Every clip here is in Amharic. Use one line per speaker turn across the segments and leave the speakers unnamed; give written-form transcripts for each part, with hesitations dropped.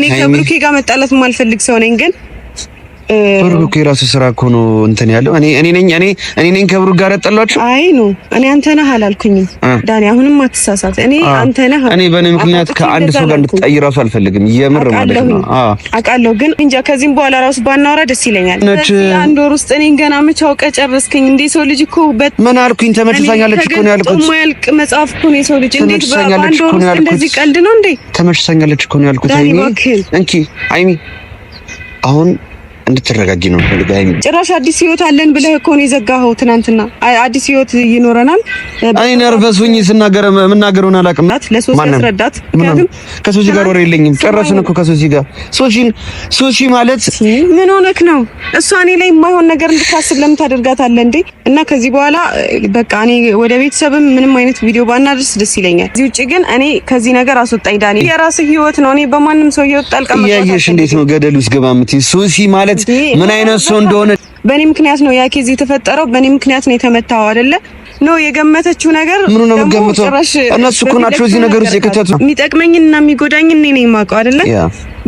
እኔ ከብሩኬ ጋር መጣላት የማልፈልግ ሰው ነኝ ግን
ብሩክ የራሱ ስራ እኮ ነው እንትን ያለው እኔ ነኝ ከብሩክ ጋር ያጣላችሁ።
አይ ነው እኔ አንተ ነህ አላልኩኝም ዳኒ፣ አሁንም አትሳሳት። እኔ አንተ ነህ
እኔ በእኔ ምክንያት ከአንድ ሰው ጋር እንድትጣይ ራሱ አልፈልግም። የምር ማለት ነው
አውቃለሁ፣ ግን እንጃ ከዚህም በኋላ ራሱ ባናወራ ደስ ይለኛል። አንድ ወር ውስጥ እኔን ገና መች አውቀህ ጨረስከኝ እንዴ? ሰው ልጅ እኮ
ምን አልኩኝ? ተመችሳኛለች እኮ ነው ያልኩት።
ማያልቅ መጽሐፍ እኮ ነው የሰው ልጅ እንዴት በአንድ ወር ውስጥ እንደዚህ ቀልድ ነው እንዴ?
ተመችሳኛለች እኮ ነው ያልኩት። እንኪ አይሚ አሁን እንድትረጋጊ ነው ፈልጋይ።
ጭራሽ አዲስ ህይወት አለን ብለህ እኮ ነው የዘጋኸው ትናንትና። አዲስ ህይወት ይኖረናል።
አይ ነርቨስ ሆኜ ስናገር ምናገሩን አላውቅም።
ለሶሲ ያስረዳት። ምክንያቱም
ከሶሲ ጋር ወሬ የለኝም። ጨረስን እኮ ከሶሲ ጋር። ሶሲ ማለት
ምን ሆነክ ነው? እሷ እኔ ላይ የማይሆን ነገር እንድታስብ ለምን ታደርጋታለህ እንዴ? እና ከዚህ በኋላ በቃ እኔ ወደ ቤተሰብም ምንም አይነት ቪዲዮ ባናደርስ ደስ ይለኛል። እዚህ ውጪ ግን እኔ ከዚህ ነገር አስወጣኝ ዳኒ። የራስህ ህይወት ነው። እኔ በማንም ሰው ህይወት ጣልቃ መግባት
ያየሽ እንዴት ነው ገደል ውስጥ ገባ የምትይ? ሶሲ ማለት ምን አይነት ሰው እንደሆነ
በእኔ ምክንያት ነው ያ ኬዝ የተፈጠረው። በእኔ ምክንያት ነው የተመታው አይደለ? ነው የገመተችው ነገር
ምን ነው የምገምተው? እነሱ እኮ ናቸው እዚህ ነገር ውስጥ የከተቱ።
የሚጠቅመኝና የሚጎዳኝ እኔ ነኝ የማውቀው አይደለ?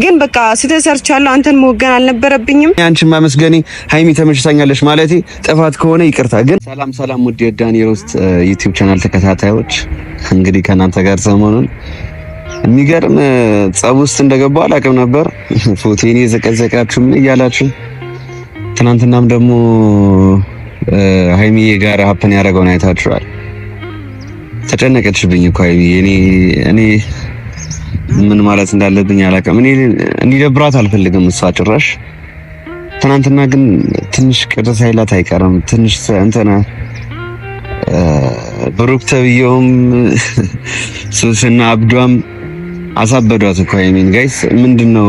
ግን በቃ ስተሰርቻለሁ። አንተን መወገን አልነበረብኝም።
አንቺን ማመስገኔ ሃይሚ ተመችታኛለች ማለቴ ጥፋት ከሆነ ይቅርታ። ግን ሰላም ውድ የዳኒ ሮስት ዩቲዩብ ቻናል ተከታታዮች፣ እንግዲህ ከናንተ ጋር ሰሞኑን የሚገርም ጸብ ውስጥ እንደገባው አላውቅም ነበር። ፎቶዬን የዘቀዘቃችሁ ምን እያላችሁ ትናንትናም ደግሞ ሃይሚዬ ጋር ሀፕን ያደረገውን አይታችኋል። ተጨነቀችብኝ እኮ ሃይሚ። እኔ ምን ማለት እንዳለብኝ አላውቅም። እኔ እንዲደብራት አልፈልግም እሷ ጭራሽ። ትናንትና ግን ትንሽ ቅር ሳይላት አይቀርም። ትንሽ እንትና ብሩክ ተብዬውም ሱስና አብዷም አሳበዷት እኮ ሃይሚን። ጋይስ ምንድነው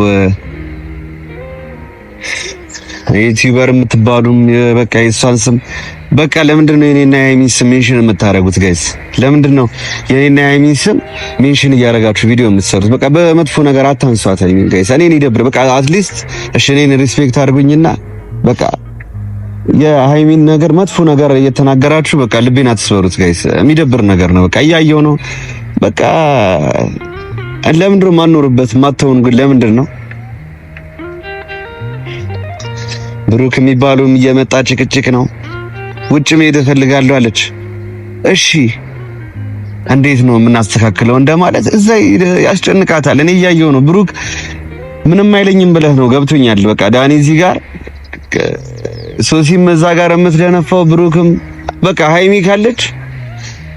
ዩቲዩበር የምትባሉም በቃ የሷን ስም በቃ ለምንድን ነው የኔና የሃይሚን ስም ሜንሽን የምታረጉት? ጋይስ ለምንድን ነው የኔና የሃይሚን ስም ሜንሽን እያረጋችሁ ቪዲዮ የምትሰሩት? በቃ በመጥፎ ነገር አታንሷት ሃይሚን። ጋይስ እኔን ይደብር በቃ አትሊስት እሺ እኔን ሪስፔክት አድርጉኝና በቃ የሃይሚን ነገር መጥፎ ነገር እየተናገራችሁ በቃ ልቤን አትስበሩት ጋይስ። የሚደብር ነገር ነው። በቃ እያየው ነው። በቃ ለምንድን ነው ማንኖርበት ማተውን ግን ለምንድን ነው ብሩክ የሚባሉም እየመጣ ጭቅጭቅ ነው። ውጭ መሄድ እፈልጋለሁ አለች። እሺ እንዴት ነው የምናስተካክለው እንደማለት እዛ ያስጨንቃታል። እኔ እያየው ነው። ብሩክ ምንም አይለኝም ብለህ ነው ገብቶኛል። በቃ ዳኒ እዚህ ጋር ሶሲም እዛ ጋር የምትደነፋው ብሩክም በቃ ሃይሚ ካለች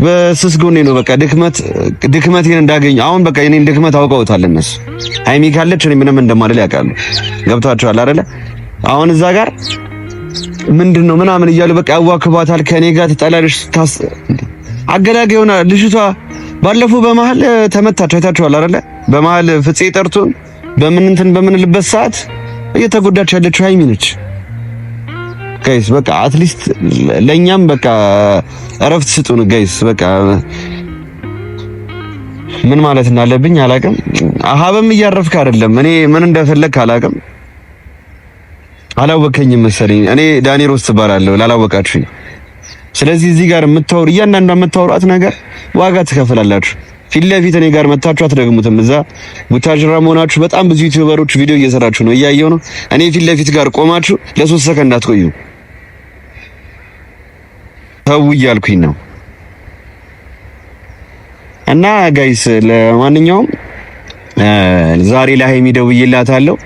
በስስ ጎኔ ነው። በቃ ድክመቴን እንዳገኝ አሁን በቃ የኔን ድክመት አውቀውታል እነሱ። ሃይሚ ካለች እኔ ምንም እንደማልል ያውቃሉ። ገብቷቸዋል አይደለ? አሁን እዛ ጋር ምንድነው ምናምን እያሉ በቃ ያዋክባታል። ከኔ ጋር ተጣላልሽ አገላጋይ ሆና ልጅቷ ባለፈው በመሀል ተመታች። አይታችኋል አይደለ? በመሀል ፍፄ ጠርቶን በምንልበት ሰዓት እየተጎዳች ያለችው ሃይሚ ነች። ጋይስ በቃ አትሊስት ለኛም በቃ እረፍት ስጡን ጋይስ። በቃ ምን ማለት እንዳለብኝ አላውቅም። አሃብም እያረፍክ አይደለም። እኔ ምን እንደፈለክ አላውቅም። አላወቀኝም መሰለኝ። እኔ ዳኒ ሮስት እባላለሁ ላላወቃችሁኝ። ስለዚህ እዚህ ጋር እያንዳንዷ የምታወሯት ነገር ዋጋ ትከፍላላችሁ። ፊት ለፊት እኔ ጋር መታችሁ አትደግሙትም። እዛ ቡታጅራ መሆናችሁ በጣም ብዙ ዩቲዩበሮች ቪዲዮ እየሰራችሁ ነው፣ እያየሁ ነው። እኔ ፊት ለፊት ጋር ቆማችሁ ለ3 ሰከንድ አትቆዩ። ተው እያልኩኝ ነው። እና ጋይስ ለማንኛውም ዛሬ ለሃይሚ ደውዬላታለሁ።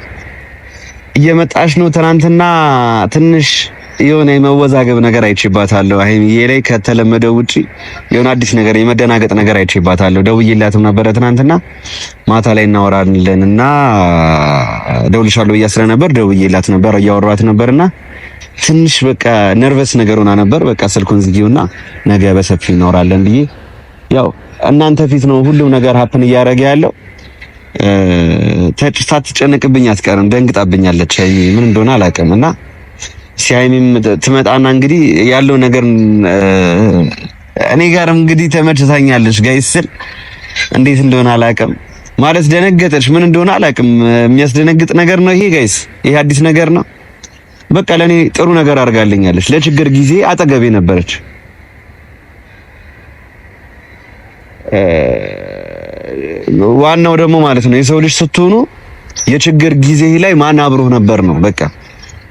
እየመጣች ነው። ትናንትና ትንሽ የሆነ የመወዛገብ ነገር አይቼባታለሁ። ሃይሚዬ ላይ ከተለመደው ውጪ የሆነ አዲስ ነገር የመደናገጥ ነገር አይቼባታለሁ። ደውዬላትም ነበረ ትናንትና ማታ ላይ እናወራለንና ደውልሻለሁ እያስረ ነበር። ደውዬላት ነበር እያወራኋት ነበርና ትንሽ በቃ ነርቨስ ነገር ሆና ነበር። በቃ ስልኩን ዝጊውና ነገ በሰፊው እናወራለን ብዬ ያው እናንተ ፊት ነው ሁሉም ነገር ሀፕን እያደረገ ያለው። ሳትጨነቅብኝ አትቀርም። ደንግጣብኛለች ምን እንደሆነ አላውቅም። እና ሲያይም ትመጣና እንግዲህ ያለው ነገር እኔ ጋርም እንግዲህ ተመችታኛለች ጋይስ። እንዴት እንደሆነ አላውቅም። ማለት ደነገጠች። ምን እንደሆነ አላውቅም። የሚያስደነግጥ ነገር ነው ይሄ ጋይስ። ይሄ አዲስ ነገር ነው። በቃ ለኔ ጥሩ ነገር አድርጋልኛለች። ለችግር ጊዜ አጠገቤ ነበረች። ዋናው ደግሞ ማለት ነው የሰው ልጅ ስትሆኑ የችግር ጊዜ ላይ ማን አብሮህ ነበር ነው በቃ።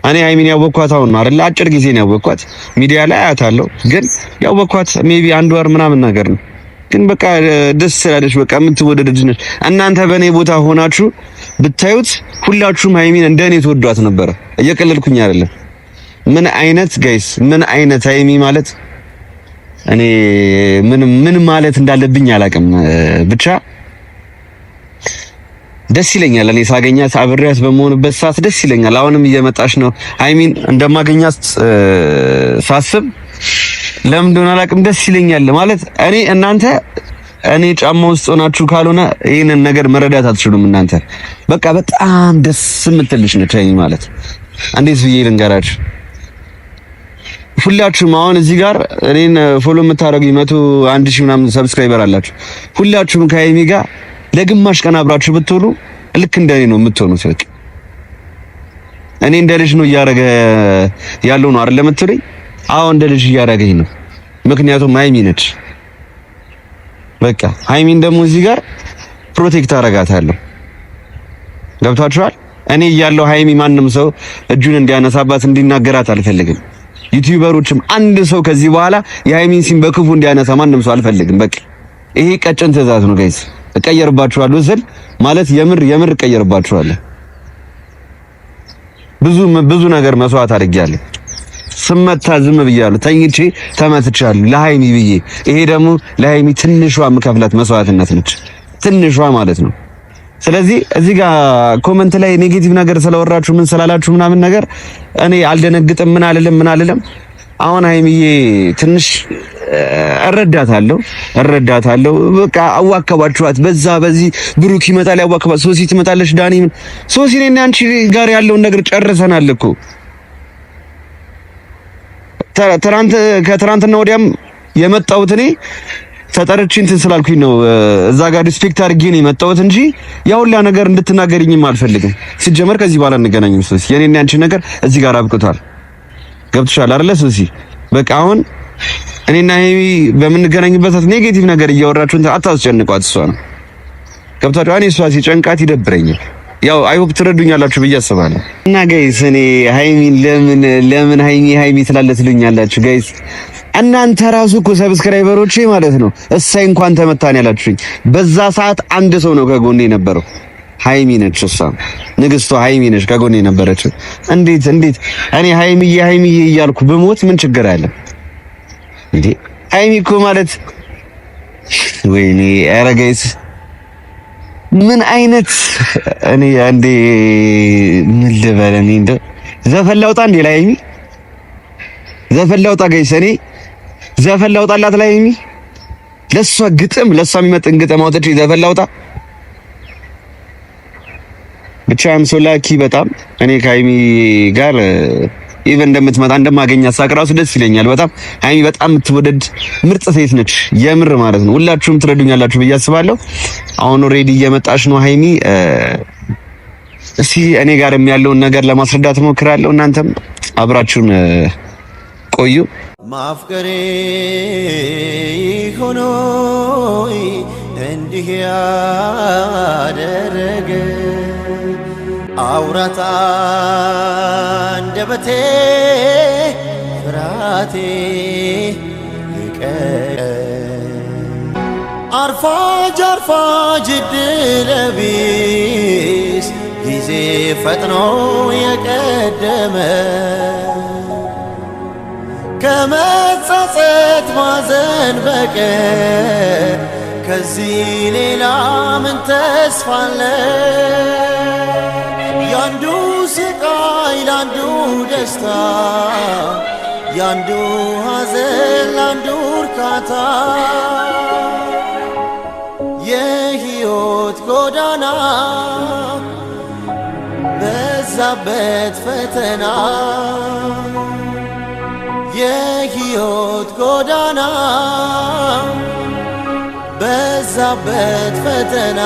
እኔ ሃይሚን ያወቅኳት አሁን ነው አይደል? አጭር ጊዜ ነው ያወቅኳት። ሚዲያ ላይ አያታለሁ፣ ግን ያወቅኳት ሜቢ 1 ወር ምናምን ነገር ነው። ግን በቃ ደስ ስላለች በቃ የምትወደድ ልጅ ነች። እናንተ በእኔ ቦታ ሆናችሁ ብታዩት ሁላችሁም ሃይሚን እንደኔ ተወዷት ነበር። እየቀለልኩኝ አይደለም። ምን አይነት ጋይስ፣ ምን አይነት ሃይሚ ማለት እኔ ምን ማለት እንዳለብኝ አላውቅም። ብቻ ደስ ይለኛል። እኔ ሳገኛት አብሬያት በመሆንበት ሰዓት ደስ ይለኛል። አሁንም እየመጣች ነው ሃይሚን እንደማገኛት ሳስብ ለምን እንደሆነ አላውቅም ደስ ይለኛል። ማለት እናንተ እኔ ጫማ ውስጥ ሆናችሁ ካልሆነ ይሄንን ነገር መረዳት አትችሉም። እናንተ በቃ በጣም ደስ የምትልሽ ነች ሃይሚ ማለት። እንዴት ብዬ ልንገራችሁ? ሁላችሁም አሁን እዚህ ጋር እኔን ፎሎ የምታደርጉኝ 101 ሺህ ምናምን ሰብስክራይበር አላችሁ። ሁላችሁም ከሃይሚ ጋር ለግማሽ ቀን አብራችሁ ብትሆኑ ልክ እንደኔ ነው የምትሆኑት። በቃ እኔ እንደ ልጅ ነው እያደረገ ያለው ነው አይደል የምትሉኝ? አዎ እንደ ልጅ እያደረገኝ ነው። ምክንያቱም ሃይሚ ነች። በቃ ሃይሚን ደግሞ እዚህ ጋር ፕሮቴክት አደርጋታለሁ። ገብታችኋል? እኔ እያለሁ ሃይሚ ማንም ሰው እጁን እንዲያነሳባት እንዲናገራት አልፈልግም። ዩቲዩበሮችም አንድ ሰው ከዚህ በኋላ የሃይሚን ሲም በክፉ እንዲያነሳ ማንም ሰው አልፈልግም። በቃ ይሄ ቀጭን ትዕዛዝ ነው ጋይስ። እቀየርባችኋለሁ ስል ማለት የምር እቀየርባችኋለሁ። ብዙ ነገር መስዋዕት አድርጌያለሁ። ስመታ ዝም ብያለሁ። ተኝቼ ተመትቻለሁ ለሃይሚ ብዬ። ይሄ ደግሞ ለሃይሚ ትንሿ የምከፍላት መስዋዕትነት ነች። ትንሿ ማለት ነው። ስለዚህ እዚህ ጋር ኮመንት ላይ ኔጌቲቭ ነገር ስለወራችሁ ምን ስላላችሁ ምናምን ነገር እኔ አልደነግጥም። ምን አልልም። አሁን ሃይሚዬ ትንሽ እረዳታለሁ። በቃ አዋከባችኋት። በዚህ ብሩክ ይመጣል ያዋከባት፣ ሶሲ ትመጣለች፣ ዳኒ ምን ሶሲ እኔና አንቺ ጋር ያለውን ነገር ጨርሰናል እኮ ከትናንትና ወዲያም የመጣሁት እኔ ተጠርቼ እንትን ስላልኩኝ ነው። እዛ ጋር ሪስፔክት አድርጌ ነው የመጣሁት እንጂ ያው ሁላ ነገር እንድትናገሪኝም አልፈልግም። ሲጀመር ከዚህ በኋላ እንገናኝም ሶሲ። የኔና አንቺ ነገር እዚህ ጋር አብቅቷል። ገብቶሻል አይደለ ሶሲ? በቃ አሁን እኔና ሄሚ በምንገናኝበት ኔጌቲቭ ነገር እያወራችሁ አታስጨንቋት። እሷ ነው ገብታችሁ። እኔ እሷ ሲጨንቃት ይደብረኛል። ያው አይሆፕ ትረዱኛላችሁ ብዬ አስባለሁ። እና ጋይስ እኔ ሃይሚን ለምን ሃይሚ ትላለትሉኛላችሁ ጋይስ? እናንተ ራሱ እኮ ሰብስክራይበሮቼ ማለት ነው እሳይ እንኳን ተመታን ያላችሁኝ በዛ ሰዓት አንድ ሰው ነው ከጎኔ የነበረው። ሃይሚ ነች። እሷ ንግስቷ ሃይሚ ነች ከጎኔ የነበረች። እንዴት እኔ ሃይሚዬ እያልኩ ብሞት ምን ችግር አለ እንዴ? ሃይሚ እኮ ማለት ወይኔ ኧረ ጋይስ ምን አይነት እኔ አንዴ ምን ልበል እኔ እንደ ዘፈን ላውጣ እንዴ ለሃይሚ ዘፈን ላውጣ ጋይስ። እኔ ዘፈን ላውጣላት ለሃይሚ ለሷ ለሷ የሚመጥን ግጥም አውጥቼ ዘፈን ላውጣ። ብቻ ላኪ በጣም እኔ ከሃይሚ ጋር ኢቨን እንደምትመጣ እንደማገኛት ሳቅ ራሱ ደስ ይለኛል በጣም። ሃይሚ በጣም የምትወደድ ምርጥ ሴት ነች የምር ማለት ነው። ሁላችሁም ትረዱኛላችሁ ብዬ አስባለሁ። አሁን ኦሬዲ እየመጣች ነው ሃይሚ። እስኪ እኔ ጋርም ያለውን ነገር ለማስረዳት እሞክራለሁ። እናንተም አብራችሁን ቆዩ።
ማፍቀሬ ሆኖ እንዲህ ያደረገ አውራታ አንደበቴ ፍራቴ ይቀር አርፋጅ ድለቢስ ጊዜ ፈጥኖ የቀደመ ከመጸጸት ማዘን በቀር ከዚህ ሌላ ምን ተስፋ አለ? ያንዱ ስቃይ ላንዱ ደስታ፣ ያንዱ ሐዘን ላንዱ እርካታ፣ የሕይወት ጎዳና በዛበት ፈተና፣ የሕይወት ጎዳና በዛበት ፈተና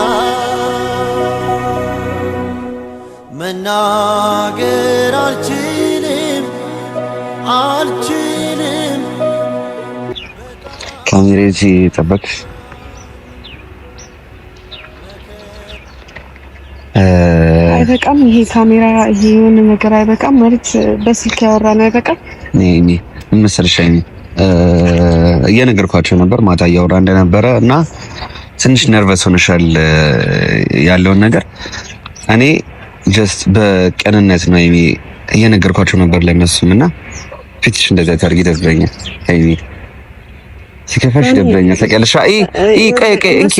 መናገር አልችልም
ካሜሬዚ ጠበቅ
አይበቃም? ይሄ ካሜራ ይሄ የሆነ ነገር አይበቃም ማለት በስልክ ያወራ ነው አይበቃም?
ምን መሰለሽ እየነገርኳቸው ነበር ማታ እያወራ እንደነበረ እና ትንሽ ነርቨስ ሆነሻል ያለውን ነገር እኔ ጀስት በቀንነት ነው እየነገርኳቸው ነበር ለነሱም እና ፊትሽ እንደዛ ታርጊ ደብረኛ ሃይሚ ሲከፋሽ ደብረኛ ታውቂያለሽ። እንኪ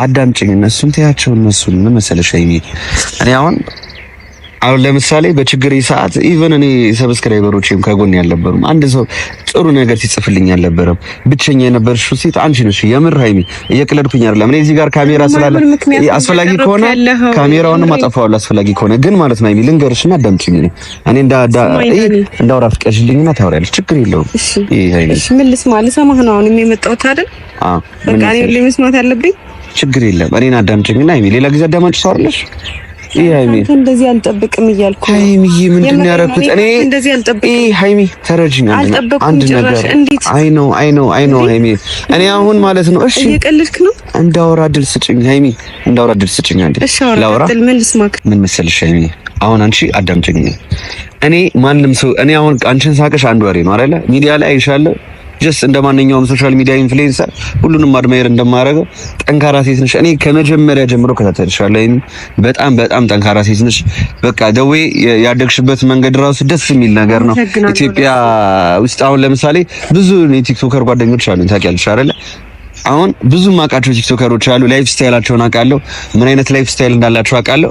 አዳምጪኝ እነሱን ተያቸው እነሱን ምን መሰለሽ ሃይሚ እኔ አሁን ለምሳሌ በችግሬ ሰዓት ኢቭን እኔ ሰብስክራይበሮቼም ከጎን ያልነበሩም አንድ ሰው ጥሩ ነገር ሲጽፍልኝ አልነበረም። ብቸኛ የነበርሽው ሴት አንቺ ነሽ። የምር ሃይሚ እየቀለድኩኝ አይደለም። እኔ እዚህ ጋር ካሜራ ስላለ አስፈላጊ ከሆነ ካሜራውንም አጠፋዋለሁ አስፈላጊ ከሆነ ግን ማለት ነው ሃይሚ ልንገርሽና አዳምጪኝ። እኔ እንዳወራ ፍቀሽልኝና ታወሪያለሽ ችግር የለውም።
እሺ ምን ልሰማህ ነው አሁን የመጣሁት አይደል? በቃ እኔ ሁሌ መስማት ያለብኝ ችግር
የለም። እኔን አዳምጪኝና ሃይሚ ሌላ ጊዜ አዳማጭ ሰው አይደለሽ።
ሃይሚ እንደዚህ አልጠብቅም እያልኩ
ሃይሚ ምንድን ነው ያደረኩት? እኔ እንደዚህ አልጠብቅም። ሃይሚ ተረጅኝ አንድ ነገር አይ ኖ ሃይሚ እኔ አሁን ማለት ነው። እሺ እየቀለድክ ነው። እንዳወራ ድል ስጭኝ ሃይሚ እንዳወራ ድል ስጭኝ። አንዴ ላውራ ምን መሰልሽ ሃይሚ አሁን አንቺ አዳምጪኝ። እኔ ማንም ሰው እኔ አሁን አንቺን ሳቀሽ አንድ ወሬ ነው አይደለ? ሚዲያ ላይ አይሻለሁ ጀስት እንደማንኛውም ሶሻል ሚዲያ ኢንፍሉዌንሰር ሁሉንም አድማየር እንደማረገው ጠንካራ ሴት ነሽ። እኔ ከመጀመሪያ ጀምሮ ከታተልሻለሁ። በጣም ጠንካራ ሴት ነሽ። በቃ ደዌ ያደግሽበት መንገድ ራሱ ደስ የሚል ነገር ነው። ኢትዮጵያ ውስጥ አሁን ለምሳሌ ብዙ የቲክቶከር ጓደኞች አሉኝ ታውቂያለሽ አይደለ? አሁን ብዙ ማቃቸው ቲክቶከሮች አሉ። ላይፍ ስታይላቸውን አውቃለሁ። ምን አይነት ላይፍ ስታይል እንዳላቸው አውቃለሁ።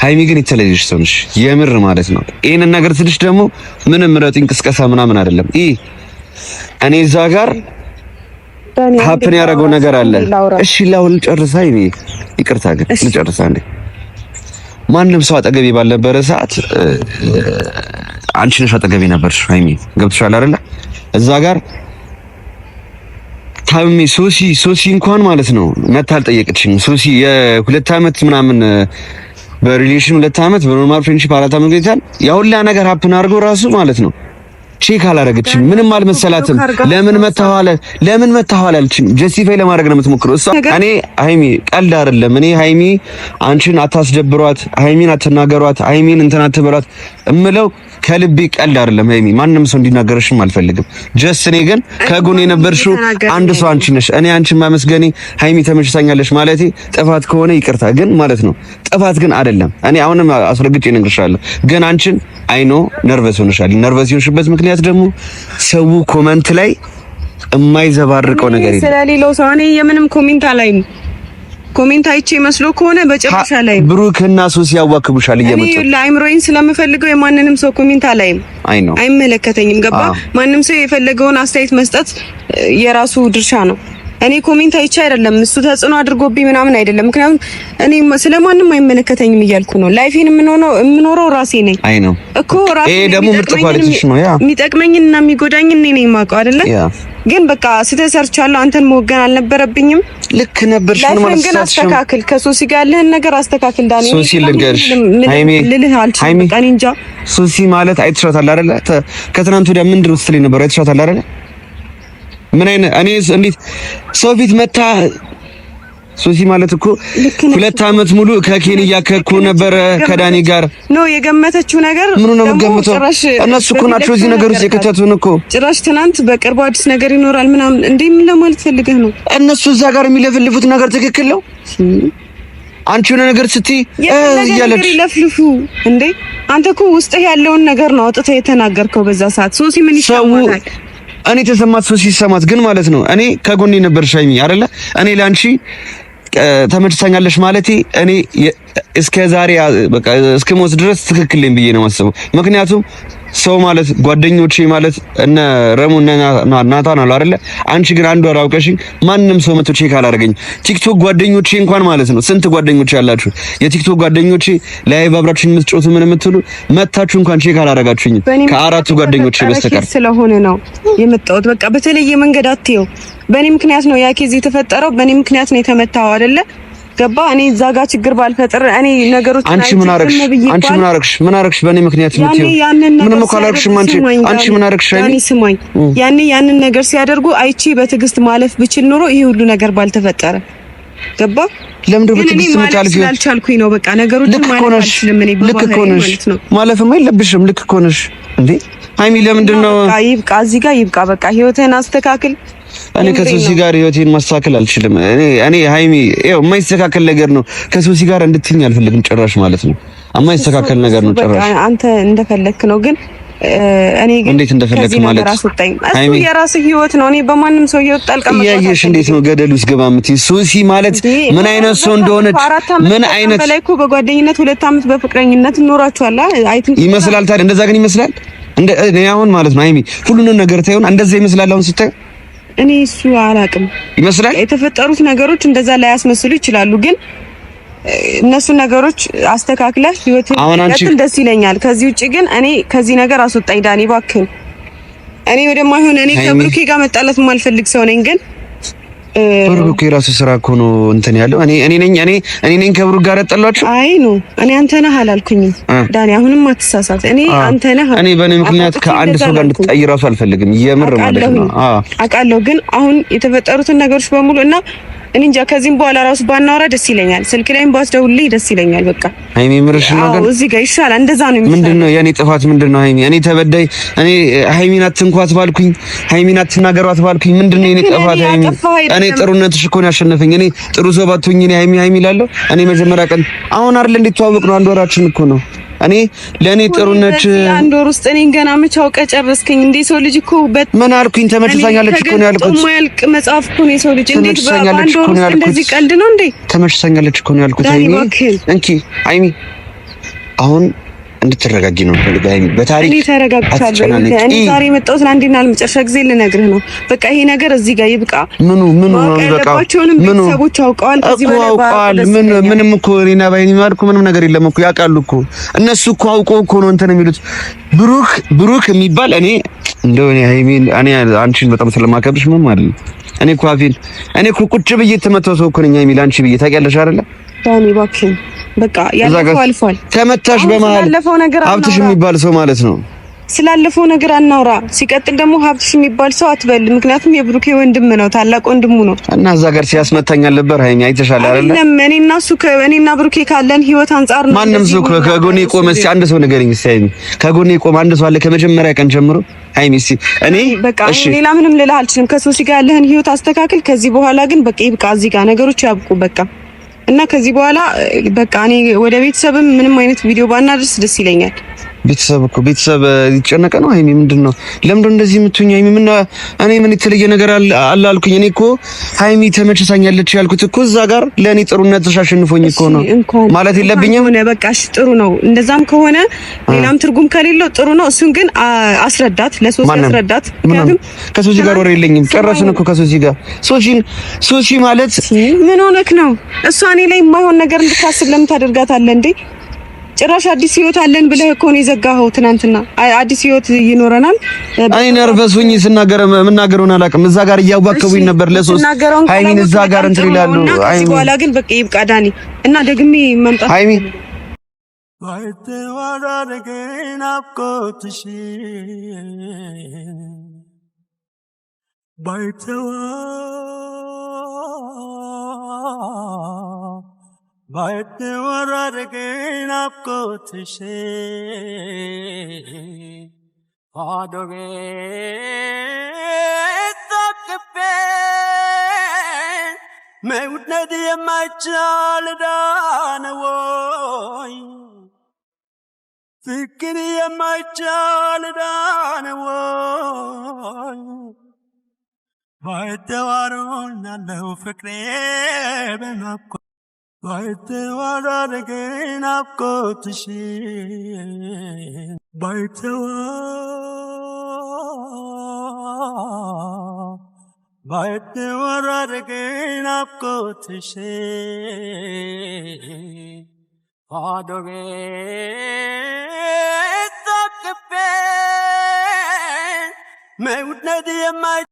ሃይሚ ግን የተለየሽ ሰው ነሽ የምር ማለት ነው። ይሄንን ነገር ስልሽ ደግሞ ምንም ምረጥ እንቅስቃሴ ምናምን አይደለም። እኔ እዛ ጋር ሀፕን ያደረገው ነገር አለ። እሺ ላውል ጨርሳ ይቅርታ ግን ልጨርሳ እንዴ። ማንም ሰው አጠገቤ ባልነበረ ሰዓት አንቺ ነሽ አጠገቤ ነበርሽ ሃይሚ ገብቶሻል አይደለ? እዛ ጋር ታሚ ሶሲ እንኳን ማለት ነው መታ አልጠየቀችኝ። ሶሲ የሁለት ዓመት ምናምን በሪሌሽን 2 ዓመት በኖርማል ፍሬንድሺፕ 4 ዓመት ቆይተን ያ ሁላ ነገር ሀፕን አድርጎ ራሱ ማለት ነው ቼክ አላረገችም። ምንም አልመሰላትም። ለምን መታኋል አለችኝ። ጀስቲፋይ ለማድረግ ነው የምትሞክረው እሷ። እኔ ሃይሚ ቀልድ አይደለም። እኔ ሃይሚ አንቺን አታስደብሯት፣ ሃይሚን አትናገሯት፣ ሃይሚን እንትን አትበሏት እምለው ከልቤ ቀልድ አይደለም። ሃይሚ ማንም ሰው እንዲናገርሽም አልፈልግም። ጀስት እኔ ግን ከጎን የነበርሽው አንድ ሰው አንቺ ነሽ። እኔ አንቺን ማመስገኔ ሃይሚ ተመችታኛለሽ ማለቴ ጥፋት ከሆነ ይቅርታ ግን ማለት ነው ጥፋት ግን አይደለም። እኔ አሁንም አስረግጬ እነግርሻለሁ። ግን አንቺን አይኖ ነርቨስ ሆነሻል። ነርቨስ የሆንሽበት ምክንያት ደግሞ ሰው ኮሜንት ላይ የማይዘባርቀው ነገር የለም።
ስለሌላው ሰው እኔ የምንም ኮሜንት አላይም። ኮሜንት አይቼ መስሎ ከሆነ በጭራሽ አላይም።
ብሩክና ሱስ ያዋክቡሻል እየመጡ
እኔ ለአይምሮዬን ስለምፈልገው የማንንም ሰው ኮሜንት አላይም። አይመለከተኝም። ገባ? ማንም ሰው የፈለገውን አስተያየት መስጠት የራሱ ድርሻ ነው። እኔ ኮሜንት አይቼ አይደለም እሱ ተጽዕኖ አድርጎብኝ ምናምን አይደለም። ምክንያቱም እኔ ስለማንም አይመለከተኝም እያልኩ ነው። ላይፌን የምኖረው ራሴ ነኝ። አይ ነው እኮ ራሴ። ይሄ ደግሞ ምርጥ ኳሊቲሽ ነው። ያ የሚጠቅመኝና የሚጎዳኝ እኔ ነኝ የማውቀው አይደለ? ግን በቃ ስተሰርቻለሁ። አንተን መወገን አልነበረብኝም።
ልክ ነበርሽ። ምን ማለት
ግን አስተካክል። ከሶሲ ጋር ያለህን ነገር አስተካክል። ዳኒ
ሶሲ ልንገርሽ ሃይሚ
በቃ እኔ እንጃ።
ሶሲ ማለት አይተሻታል አይደለ? ከትናንት ወዲያ ምንድን ነው ስትለኝ ነበር? አይተሻታል አይደለ? ምን አይነት እኔ እንዴት ሰው ፊት መታ ሶሲ ማለት እኮ 2 ዓመት ሙሉ ከኬን እያከኩ ነበር ከዳኒ ጋር ነው የገመተችው ነገር። ምን ነው የምገምተው? እነሱ እኮ ናቸው እዚህ ነገር ውስጥ የከተቱን እኮ። ጭራሽ ትናንት በቅርቡ አዲስ ነገር ይኖራል ምናምን እንዴ ምን ለማለት ፈልገህ ነው? እነሱ እዛ ጋር የሚለፈልፉት ነገር ትክክል ነው። አንቺ የሆነ ነገር ስትይ እያለች ይለፍልፉ እንዴ። አንተ እኮ ውስጥህ ያለውን ነገር ነው አውጥተህ የተናገርከው በዛ ሰዓት። ሶሲ ምን ይሰማታል? እኔ ተሰማት ሶሲ ሲሰማት ግን ማለት ነው እኔ ከጎኔ ነበር ሻይሚ አይደለ? እኔ ላንቺ ተመችታኛለሽ ማለቴ እኔ እስከ ዛሬ በቃ እስከ ሞት ድረስ ትክክል ነኝ ብዬ ነው የማስበው። ምክንያቱም ሰው ማለት ጓደኞቼ ማለት እነ ረሙ እና ናታን አሉ አይደለ? አንቺ ግን አንዱ አራውቀሽኝ ማንም ሰው መጥቶ ቼክ አላደረገኝ። ቲክቶክ ጓደኞቼ እንኳን ማለት ነው ስንት ጓደኞቼ ያላችሁ የቲክቶክ ጓደኞቼ ላይቭ አብራችሁኝ የምትጮቱ ምን የምትሉ መታችሁ እንኳን ቼክ አላደረጋችሁኝ ከአራቱ ጓደኞቼ በስተቀር
ስለሆነ ነው የመጣሁት። በቃ በተለየ መንገድ አትየው። በእኔ ምክንያት ነው ያ ኬዝ የተፈጠረው። በእኔ ምክንያት ነው የተመታው አይደለ? ገባ? እኔ እዛ ጋር ችግር ባልፈጥር እኔ ነገሮች
አንቺ ምን አረግሽ በእኔ ምክንያት ነው የምትይው? ምንም እኮ አላረግሽም። አንቺ ምን አረግሽ?
ያኔ ስማኝ፣ ያኔ ያንን ነገር ሲያደርጉ አይቺ በትዕግስት ማለፍ ብችል ኖሮ ይሄ ሁሉ ነገር ባልተፈጠረ። ገባ
ለምን በትግስት መታለፍ
ስላልቻልኩኝ ነው። በቃ ነገሮችን ማለት አልችልም እኔ ማለት ነው።
ማለፍም አይለብሽም። ልክ እኮ ነሽ እንዴ ሃይሚ። ለምንድን ነው
በቃ ይብቃ፣ እዚህ ጋር ይብቃ። በቃ ህይወትህን አስተካክል።
እኔ ከሶሲ ጋር ህይወቴን ማስተካከል አልችልም። እኔ ሃይሚ ይኸው የማይስተካከል ነገር ነው። ከሶሲ ጋር እንድትይኝ አልፈልግም ጭራሽ ማለት ነው። የማይስተካከል ነገር ነው ጭራሽ።
አንተ እንደፈለክ ነው ግን እኔ ግን
እንዴት እንደፈለክ ማለት
እሱ የራስህ ህይወት ነው። እኔ በማንም ሰው ህይወት ጣልቃ ማለት
ያየሽ እንዴት ነው ገደል ውስጥ ገባ የምትይ? ሶሲ ማለት ምን አይነት ሰው እንደሆነች ምን አይነት
በላይ እኮ በጓደኝነት 2 አመት በፍቅረኝነት ኖራችኋል
ይመስላል። ታዲያ እንደዛ ግን ይመስላል እኔ አሁን ማለት ነው ሃይሚ ሁሉንም ነገር ታዩን እንደዛ ይመስላል አሁን ስታይ
እኔ እሱ አላቅም ይመስላል። የተፈጠሩት ነገሮች እንደዛ ላይ ያስመስሉ ይችላሉ ግን እነሱ ነገሮች አስተካክለህ ህይወትን ደስ ይለኛል። ከዚህ ውጪ ግን እኔ ከዚህ ነገር አስወጣኝ ዳኒ እባክህ። እኔ ወደማይሆን እኔ ከብሩኬ ጋር መጣላት የማልፈልግ ሰው ነኝ ግን
ብሩኬ ራሱ ስራ እኮ ነው እንትን ያለው እኔ ነኝ ከብሩ ጋር ያጣላችሁ።
አይ ነው እኔ አንተ ነህ አላልኩኝም ዳኒ። አሁንም አትሳሳት። እኔ አንተ ነህ
እኔ በእኔ ምክንያት ከአንድ ሰው ጋር እንድትጣይ ራሱ አልፈልግም። የምር ማለት ነው
አውቃለሁ ግን አሁን የተፈጠሩትን ነገሮች በሙሉ እና እኔ እንጃ ከዚህም በኋላ ራሱ ባናወራ ደስ ይለኛል። ስልክ ላይም ባስደውልልኝ ደስ ይለኛል። በቃ
ሃይሚ ምርሽ ነው ግን
እዚህ ጋር ይሻላል። እንደዛ ነው የሚሻለው።
ምንድነው የኔ ጥፋት ምንድነው? ሃይሚ እኔ ተበዳይ እኔ ሃይሚን አትንኳት ባልኩኝ ሃይሚን አትናገሯት ባልኩኝ ምንድነው የኔ ጥፋት? ሃይሚ እኔ ጥሩነትሽ እኮ ነው ያሸነፈኝ። እኔ ጥሩ ሰው ባትሆኝ እኔ ሃይሚ እላለሁ። እኔ መጀመሪያ ቀን አሁን አይደል እንድትዋወቅ ነው 1 ወራችን እኮ ነው። እኔ ለኔ ጥሩነት
1 ወር ውስጥ እኔን ገና መች አውቀህ ጨረስከኝ እንዴ? ሰው ልጅ እኮ
ምን አልኩኝ? ተመችሳኛለች እኮ ነው ያልኩት።
ማያልቅ መጽሐፍ እኮ ነው የሰው ልጅ እንዴት በአንድ ወር ውስጥ እንደዚህ ቀልድ ነው እንዴ?
ተመችሳኛለች እኮ ነው ያልኩት። ሃይሚ እንኪ ሃይሚ አሁን እንድትረጋጊ ነው ፈልጋ ሃይሚ በታሪክ
እኔ ተረጋግቻለሁ። እኔ ዛሬ የመጣሁት ለአንዴና ለመጨረሻ ጊዜ ልነግርህ ነው። በቃ ይሄ ነገር እዚህ ጋር ይብቃ። ምኑ በቃ ምኑ ሰዎች አውቀዋል። ከዚህ በላይ
ምንም እኮ እኔና ባይኒ ማልኩ ምንም ነገር የለም እኮ ያውቃሉ እኮ እነሱ እኮ አውቀው እኮ ነው እንትን የሚሉት። ብሩክ የሚባል እኔ እንደው ሃይሚ እኔ አንቺን በጣም ስለማከብርሽ ምን ማለት ነው እኔ እኮ ቁጭ ብዬ ተመተው ሰው እኮ ነኝ ሃይሚ አንቺ ብዬ ታውቂያለሽ አይደለ
ዳኒ እባክህ በቃ ያለፈው አልፏል።
ተመታሽ በመሃል ሀብትሽ የሚባል ሰው ማለት ነው።
ስላለፈው ነገር አናውራ። ሲቀጥል ደግሞ ሀብትሽ የሚባል ሰው አትበል፣ ምክንያቱም የብሩኬ ወንድም ነው፣ ታላቅ ወንድሙ ነው።
እና እዛ ጋር ሲያስመታኝ አልነበር ሃይሚ አይተሻል አይደለ?
እኔና ብሩኬ ካለን ህይወት አንፃር ነው።
ማንም ሰው ከጎኔ ቆመ እስኪ አንድ ሰው ንገረኝ እስኪ ሃይሚ፣ ከጎኔ ቆመ አንድ ሰው አለ ከመጀመሪያ ቀን ጀምሮ? ሃይሚ እስኪ እኔ
በቃ ሌላ ምንም ልልህ አልችልም። ከሶሲ ጋር ያለህን ህይወት አስተካክል። ከዚህ በኋላ ግን በቃ ይብቃ፣ እዚህ ጋር ነገሮች ያብቁ በቃ። እና ከዚህ በኋላ በቃ እኔ ወደ ቤተሰብም ምንም አይነት ቪዲዮ ባናደርስ ደስ ይለኛል።
ቤተሰብ ይጨነቀ ነው ሃይሚ ምንድነው? ለምን እንደዚህ የምትሆኝ ሃይሚ? እኔ ምን የተለየ ነገር አለ አልኩኝ? እኔ እኮ ሃይሚ ተመችሳኛለች ያልኩት እኮ እዛ ጋር ለኔ ጥሩነት ተሻሽንፎኝ እኮ ነው ማለት የለብኝም።
በቃ እሺ ጥሩ ነው። እንደዛም ከሆነ ሌላም ትርጉም ከሌለው ጥሩ ነው። እሱን ግን አስረዳት፣ ለሶሲ አስረዳት። ምክንያቱም
ከሶሲ ጋር ወሬ የለኝም። ጨረስን እኮ ከሶሲ ጋር። ሶሲ ማለት
ምን ሆነክ ነው? እሷ እኔ ላይ የማይሆን ነገር እንድታስብ ለምን ታደርጋታለህ እንዴ? ጭራሽ አዲስ ህይወት አለን ብለህ እኮ ነው የዘጋኸው። ትናንትና አዲስ ህይወት ይኖረናል።
እኔ ነርቨስ ሆኜ የምናገረውን አላውቅም። እዛ ጋር እያዋከቡኝ ነበር ለሶስት ሃይሚን እዛ ጋር እንትን ይላሉ።
ሃይሚ በኋላ ግን በቃ ይብቃ ዳኒ እና ደግሜ መምጣት
ሃይሚ
ባይተወራረገን አብቆትሽ አዶጌ ተከበ መውደድ የማይቻል ዳነወይ ፍቅር የማይቻል ዳነወይ ባይተዋሩን ያለው ፍቅሬ በናፍቆ ባይተዋራረገን አብቆትሽ ባይተዋራረገን አብቆትሽ አዶጌ ተከበ መውደድ የማይ